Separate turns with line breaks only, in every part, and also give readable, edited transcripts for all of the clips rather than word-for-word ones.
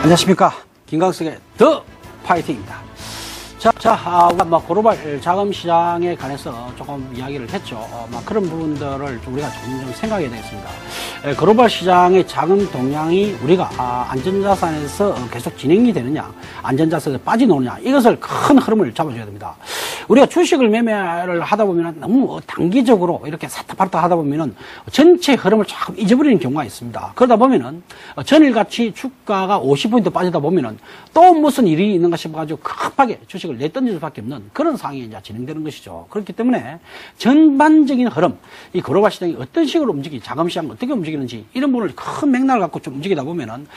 안녕하십니까. 김광석의 더 파이팅입니다. 우리가 글로벌 자금 시장에 관해서 조금 이야기를 했죠. 그런 부분들을 우리가 좀 생각해야 되겠습니다. 글로벌 시장의 자금 동향이 우리가 안전자산에서 계속 진행이 되느냐, 안전자산에서 빠져나오느냐, 이것을 큰 흐름을 잡아줘야 됩니다. 우리가 주식을 매매를 하다 보면 너무 단기적으로 이렇게 샀다 팔다 하다 보면은 전체 흐름을 조금 잊어버리는 경우가 있습니다. 그러다 보면은 전일같이 주가가 50포인트 빠지다 보면은 또 무슨 일이 있는가 싶어가지고 급하게 주식을 내던질 수밖에 없는 그런 상황이 이제 진행되는 것이죠. 그렇기 때문에 전반적인 흐름, 이 글로벌 시장이 어떤 식으로 움직이지, 자금시장이 어떻게 움직이는지 이런 부분을 큰 맥락을 갖고 좀 움직이다 보면은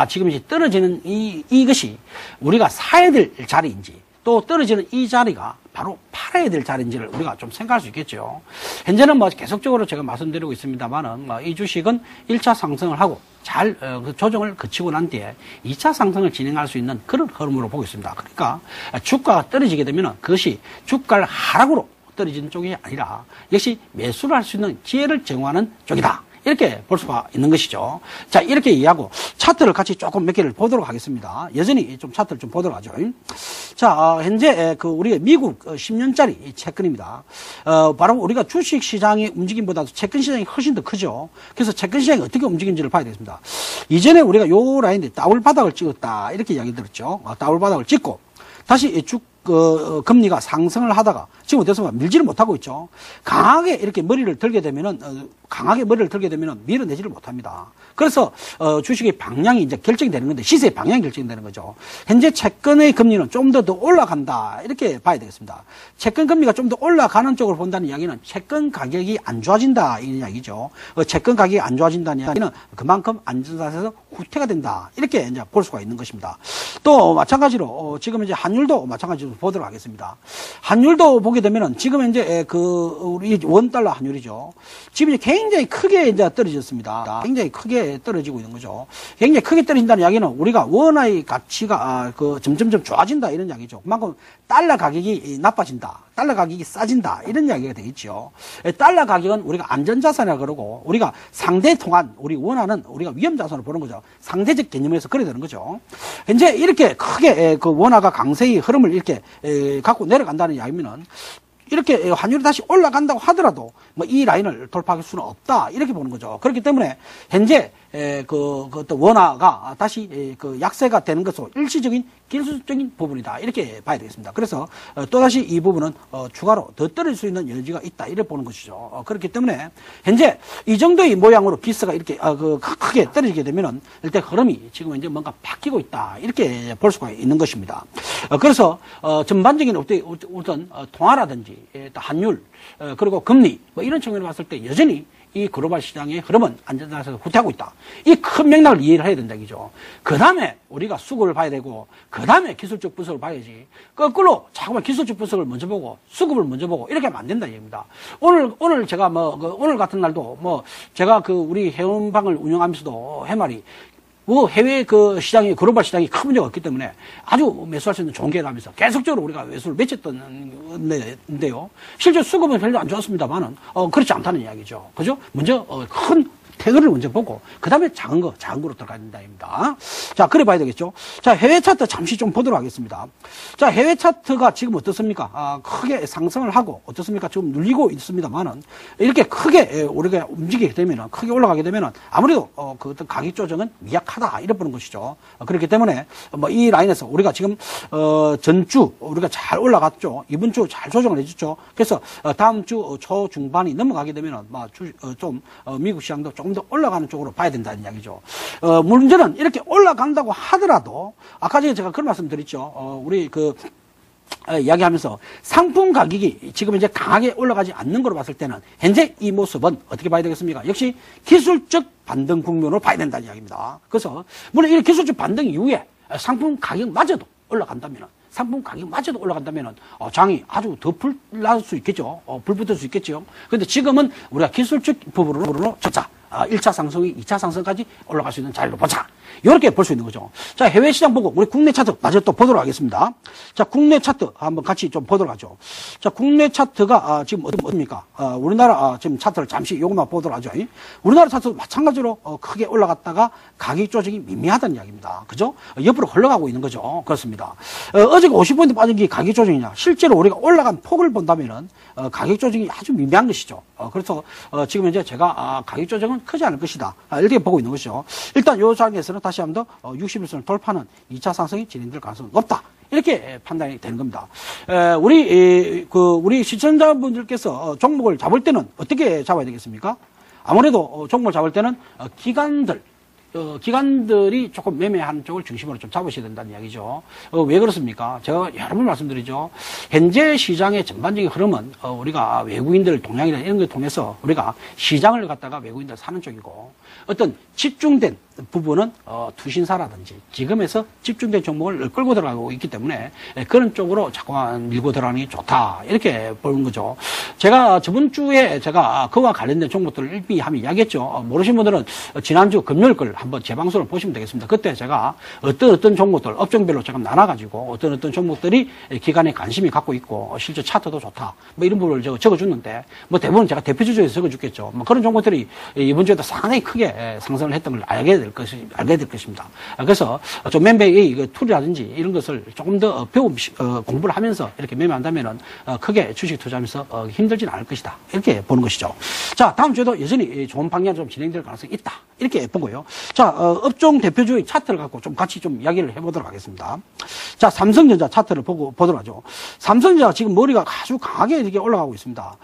지금 이제 떨어지는 이것이 우리가 사야 될 자리인지, 또 떨어지는 이 자리가 바로 팔아야 될 자리인지를 우리가 좀 생각할 수 있겠죠. 현재는 계속적으로 제가 말씀드리고 있습니다만은 이 주식은 1차 상승을 하고 잘 조정을 거치고 난 뒤에 2차 상승을 진행할 수 있는 그런 흐름으로 보고 있습니다. 그러니까 주가가 떨어지게 되면 그것이 주가를 하락으로 떨어지는 쪽이 아니라 역시 매수를 할 수 있는 기회를 제공하는 쪽이다. 이렇게 볼 수가 있는 것이죠. 자, 이렇게 이해하고 차트를 같이 조금 몇 개를 보도록 하겠습니다. 여전히 좀 차트를 좀 보도록 하죠. 자, 현재 우리가 미국 10년짜리 채권입니다. 바로 우리가 주식 시장의 움직임보다도 채권 시장이 훨씬 더 크죠. 그래서 채권 시장이 어떻게 움직이는지를 봐야 되겠습니다. 이전에 우리가 요 라인에 다운 바닥을 찍었다, 이렇게 이야기 들었죠. 다운 바닥을 찍고 다시 금리가 상승을 하다가 지금 어떻습니까? 밀지를 못하고 있죠. 강하게 이렇게 머리를 들게 되면은, 밀어내지를 못합니다. 그래서, 주식의 방향이 이제 결정이 되는 건데, 시세의 방향이 결정이 되는 거죠. 현재 채권의 금리는 좀 더 올라간다, 이렇게 봐야 되겠습니다. 채권 금리가 좀 더 올라가는 쪽으로 본다는 이야기는 채권 가격이 안 좋아진다, 이런 이야기죠. 채권 가격이 안 좋아진다는 이야기는 그만큼 안전자산에서 후퇴가 된다, 이렇게 이제 볼 수가 있는 것입니다. 또, 마찬가지로, 지금 이제 환율도 마찬가지로 보도록 하겠습니다. 환율도 보게 되면은 지금 이제 우리 원달러 환율이죠. 지금 이제 굉장히 크게 이제 떨어졌습니다. 굉장히 크게 떨어지고 있는 거죠. 굉장히 크게 떨어진다는 이야기는 우리가 원화의 가치가 점점점 좋아진다, 이런 이야기죠. 그만큼 달러 가격이 나빠진다, 달러 가격이 싸진다, 이런 이야기가 되겠죠. 달러 가격은 우리가 안전자산이라 그러고, 우리가 상대 통한, 우리 원화는 우리가 위험자산으로 보는 거죠. 상대적 개념에서 그래야 되는 거죠. 현재 이렇게 크게 원화가 강세의 흐름을 이렇게 갖고 내려간다는 이야기면은, 이렇게 환율이 다시 올라간다고 하더라도 이 라인을 돌파할 수는 없다, 이렇게 보는 거죠. 그렇기 때문에 현재 또 원화가 다시 약세가 되는 것으로 일시적인 기술적인 부분이다, 이렇게 봐야 되겠습니다. 그래서 또다시 이 부분은 추가로 더 떨어질 수 있는 여지가 있다, 이렇게 보는 것이죠. 그렇기 때문에 현재 이 정도의 모양으로 비스가 이렇게 크게 떨어지게 되면은 일단 흐름이 지금 이제 뭔가 바뀌고 있다, 이렇게 볼 수가 있는 것입니다. 그래서 전반적인 어떤 통화라든지 또 환율, 그리고 금리 이런 측면을 봤을 때 여전히 이 글로벌 시장의 흐름은 안전자산에서 후퇴하고 있다. 이 큰 맥락을 이해를 해야 된다, 이죠. 그 다음에 우리가 수급을 봐야 되고, 그 다음에 기술적 분석을 봐야지. 거꾸로 자꾸만 기술적 분석을 먼저 보고, 수급을 먼저 보고, 이렇게 하면 안 된다, 얘기입니다. 오늘 제가 오늘 같은 날도 제가 우리 회원방을 운영하면서도 해말이, 해외 시장이, 글로벌 시장이 큰 문제가 없기 때문에 아주 매수할 수 있는 좋은 기회라면서 계속적으로 우리가 매수를 맺혔던데요. 실제 수급은 별로 안 좋았습니다만은, 그렇지 않다는 이야기죠. 그죠? 먼저, 큰 태그를 먼저 보고, 그 다음에 작은 거로 들어가야 된다입니다. 자, 그래 봐야 되겠죠. 자, 해외 차트 잠시 좀 보도록 하겠습니다. 자, 해외 차트가 지금 어떻습니까? 크게 상승을 하고, 어떻습니까? 지금 눌리고 있습니다만은, 이렇게 크게 우리가 움직이게 되면은, 크게 올라가게 되면은, 아무래도, 어떤 가격 조정은 미약하다, 이래 보는 것이죠. 그렇기 때문에, 이 라인에서 우리가 지금, 전주, 우리가 잘 올라갔죠. 이번 주 잘 조정을 해줬죠. 그래서, 다음 주 초중반이 넘어가게 되면은, 미국 시장도 조금 더 올라가는 쪽으로 봐야 된다는 이야기죠. 문제는 이렇게 올라간다고 하더라도, 아까 전에 제가 그런 말씀 드렸죠. 우리 이야기하면서 상품 가격이 지금 이제 강하게 올라가지 않는 걸로 봤을 때는 현재 이 모습은 어떻게 봐야 되겠습니까? 역시 기술적 반등 국면으로 봐야 된다는 이야기입니다. 그래서 물론 이 기술적 반등 이후에 상품 가격마저도 올라간다면은, 장이 아주 더 불날 수 있겠죠. 불 붙을 수 있겠죠. 근데 지금은 우리가 기술적 부분으로 1차 상승이 2차 상승까지 올라갈 수 있는 자리로 보자. 이렇게 볼 수 있는 거죠. 자, 해외 시장 보고 우리 국내 차트 마저 또 보도록 하겠습니다. 자, 국내 차트 한번 같이 좀 보도록 하죠. 자, 국내 차트가 지금 어떻습니까? 우리나라 지금 차트를 잠시 요것만 보도록 하죠. 우리나라 차트도 마찬가지로 크게 올라갔다가 가격 조정이 미미하다는 이야기입니다. 그죠? 옆으로 흘러가고 있는 거죠. 그렇습니다. 어제가 50포인트 빠진 게 가격 조정이냐? 실제로 우리가 올라간 폭을 본다면은 가격 조정이 아주 미미한 것이죠. 그래서 지금 현재 제가 가격 조정은 크지 않을 것이다. 이렇게 보고 있는 것이죠. 일단 이 장에서는 다시 한번 더 60일선을 돌파하는 2차 상승이 진행될 가능성은 높다. 이렇게 판단이 되는 겁니다. 우리 시청자분들께서 종목을 잡을 때는 어떻게 잡아야 되겠습니까? 아무래도 종목을 잡을 때는 기관들이 조금 매매하는 쪽을 중심으로 좀 잡으셔야 된다는 이야기죠. 왜 그렇습니까? 제가 여러 번 말씀드리죠. 현재 시장의 전반적인 흐름은 우리가 외국인들 동향이나 이런 걸 통해서 우리가 시장을 갖다가 외국인들 사는 쪽이고 어떤 집중된 부분은 투신사라든지 지금에서 집중된 종목을 끌고 들어가고 있기 때문에 그런 쪽으로 자꾸만 밀고 들어가는 게 좋다. 이렇게 보는 거죠. 제가 저번 주에 제가 그와 관련된 종목들을 일비 하면 이야기했죠. 모르신 분들은 지난주 금요일 걸 한번 재방송을 보시면 되겠습니다. 그때 제가 어떤 종목들 업종별로 제가 나눠가지고 어떤 종목들이 기관에 관심이 갖고 있고 실제 차트도 좋다. 뭐 이런 부분을 제가 적어줬는데 뭐 대부분 제가 대표주주에서 적어줬겠죠. 뭐 그런 종목들이 이번 주에도 상당히 크게 상승을 했던 걸 알게 될 것입니다. 그래서 좀 매매의 툴이라든지 이런 것을 조금 더 공부를 하면서 이렇게 매매한다면은 크게 주식 투자하면서 힘들지는 않을 것이다. 이렇게 보는 것이죠. 자, 다음 주에도 여전히 좋은 방향으로 좀 진행될 가능성이 있다. 이렇게 보고요. 자, 업종 대표주의 차트를 갖고 좀 같이 좀 이야기를 해보도록 하겠습니다. 자, 삼성전자 차트를 보도록 하죠. 삼성전자 지금 머리가 아주 강하게 이렇게 올라가고 있습니다.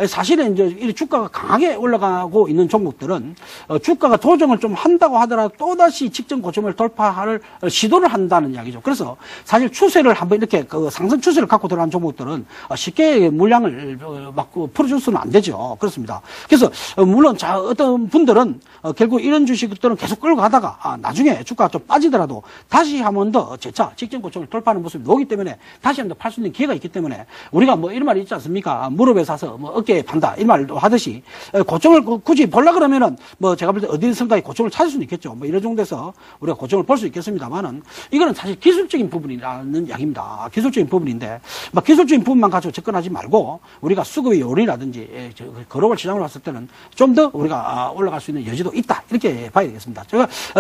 사실은 이제 이 주가가 강하게 올라가고 있는 종목들은 주가가 조정을 좀 한다고 하더라도 또다시 직전 고점을 돌파할 시도를 한다는 이야기죠. 그래서 사실 추세를 한번 이렇게 상승 추세를 갖고 들어간 종목들은 쉽게 물량을 막 풀어줄 수는 안 되죠. 그렇습니다. 그래서 물론 어떤 분들은 결국 이런 주식들은 계속 끌고 가다가 나중에 주가가 좀 빠지더라도 다시 한 번 더 재차 직전 고점을 돌파하는 모습이 나오기 때문에 다시 한 번 더 팔 수 있는 기회가 있기 때문에 우리가 뭐 이런 말이 있지 않습니까? 무릎에 사서 뭐 어깨에 판다 이 말도 하듯이 고점을 굳이 보려 그러면은 뭐 제가 볼 때 어디선가 고점을 찾을 수는 있겠죠. 뭐 이런 정도에서 우리가 고점을 볼 수 있겠습니다만은 이거는 사실 기술적인 부분이라는 이야기입니다. 기술적인 부분인데 뭐 기술적인 부분만 가지고 접근하지 말고 우리가 수급의 요인이라든지 글로벌 시장을 봤을 때는 좀 더 우리가 올라갈 수 있는 여지도 있다. 이렇게 봐야 되겠습니다.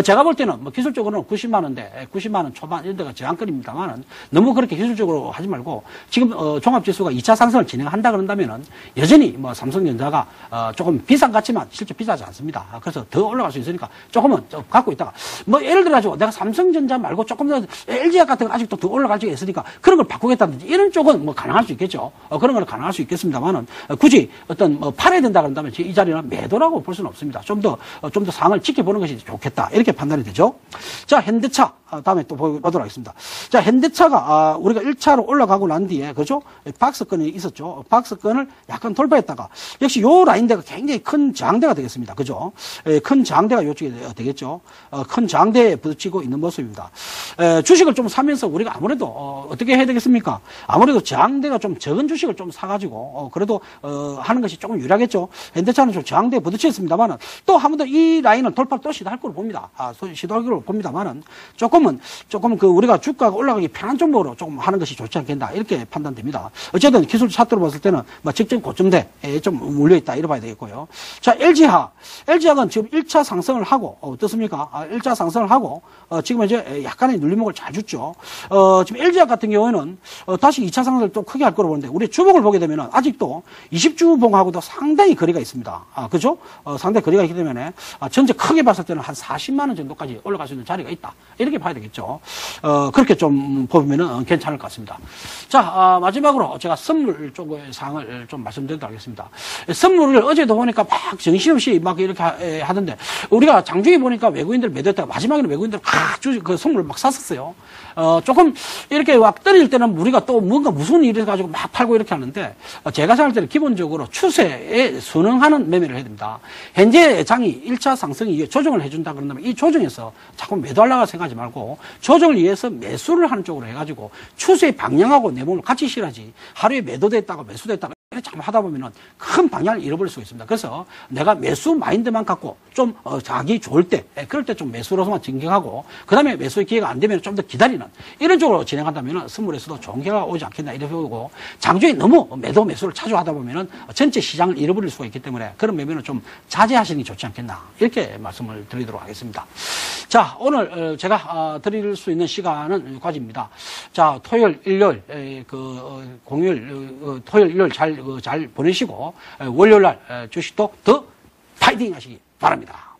제가 볼 때는 뭐 기술적으로는 90만 원대, 90만 원 초반 이런 데가 저항권입니다만은 너무 그렇게 기술적으로 하지 말고 지금 종합지수가 2차 상승을 진행한다 그런다면은 여전히 뭐 삼성전자가 조금 비싼 것 같지만 실제 비싸지 않습니다. 그래서 더 올라갈 수 있으니까 조금은 좀 갖고 있다가 뭐 예를 들어 가지고 내가 삼성전자 말고 조금 더 LG화 같은 건 아직도 더 올라갈 수가 있으니까 그런 걸 바꾸겠다든지 이런 쪽은 뭐 가능할 수 있겠죠. 그런 건 가능할 수 있겠습니다만은 굳이 어떤 뭐 팔아야 된다 그런다면 이 자리는 매도라고 볼 수는 없습니다. 좀 더 상을 지켜보는 것이 좋겠다. 이렇게 판단이 되죠. 자, 현대차. 다음에 또 보도록 하겠습니다. 자, 현대차가 우리가 1차로 올라가고 난 뒤에 그죠? 박스권이 있었죠. 박스권을 약간 돌파했다가 역시 요 라인대가 굉장히 큰 저항대가 되겠습니다. 그죠? 큰 저항대가 요쪽에 되겠죠. 큰 저항대에 부딪히고 있는 모습입니다. 주식을 좀 사면서 우리가 아무래도 어떻게 해야 되겠습니까? 아무래도 저항대가 좀 적은 주식을 좀 사가지고 그래도 하는 것이 조금 유리하겠죠. 현대차는 좀 저항대에 부딪혔습니다만은 또 한 번 더 이 라인은 돌파 또 시도할 걸로 봅니다. 시도할 걸로 봅니다만은 조금 우리가 주가가 올라가기 편한 종목으로 조금 하는 것이 좋지 않겠나 이렇게 판단됩니다. 어쨌든 기술 차트로 봤을 때는 뭐 직전 고점대에 좀 물려있다 이래 봐야 되겠고요. 자, LG화는 지금 1차 상승을 하고 어떻습니까? 1차 상승을 하고 지금 이제 약간의 눌림목을 잘 줬죠. 지금 LG화 같은 경우에는 다시 2차 상승을 또 크게 할 거로 보는데 우리 주봉을 보게 되면은 아직도 20주봉하고도 상당히 거리가 있습니다. 그죠? 상당히 거리가 있기 때문에 전체 크게 봤을 때는 한 40만 원 정도까지 올라갈 수 있는 자리가 있다. 이렇게 봐야 되겠죠. 그렇게 좀 보면은 괜찮을 것 같습니다. 자, 마지막으로 제가 선물 쪽의 사항을 좀 말씀드리도록 하겠습니다. 선물을 어제도 보니까 막 정신없이 막 이렇게 하던데 우리가 장중에 보니까 외국인들 매도했다가 마지막에는 외국인들 그 선물을 막 샀었어요. 조금 이렇게 막 떨어질 때는 우리가 또 뭔가 무슨 일이 가지고 막 팔고 이렇게 하는데 제가 생각할 때는 기본적으로 추세에 순응하는 매매를 해야 됩니다. 현재 장이 1차 상승이 조정을 해준다 그런다면 이 조정에서 자꾸 매도하려고 생각하지 말고 조정을 위해서 매수를 하는 쪽으로 해가지고 추세의 방향하고 내 몸을 같이 실어야지 하루에 매도됐다가 매수됐다가 이렇게 잘못하다 보면은 큰 방향을 잃어버릴 수가 있습니다. 그래서 내가 매수 마인드만 갖고 좀 자기 좋을 때, 그럴 때 좀 매수로서만 진경하고, 그 다음에 매수의 기회가 안 되면 좀 더 기다리는 이런 쪽으로 진행한다면은 선물에서도 좋은 기회가 오지 않겠나 이렇게 보고, 장중에 너무 매수를 자주 하다 보면은 전체 시장을 잃어버릴 수가 있기 때문에 그런 매매는 좀 자제하시는 게 좋지 않겠나 이렇게 말씀을 드리도록 하겠습니다. 자, 오늘 제가 드릴 수 있는 시간은 여기까지입니다. 자, 토요일, 일요일, 공휴일, 토요일, 일요일 잘 보내시고, 월요일 날 주식도 더 파이팅 하시기 바랍니다.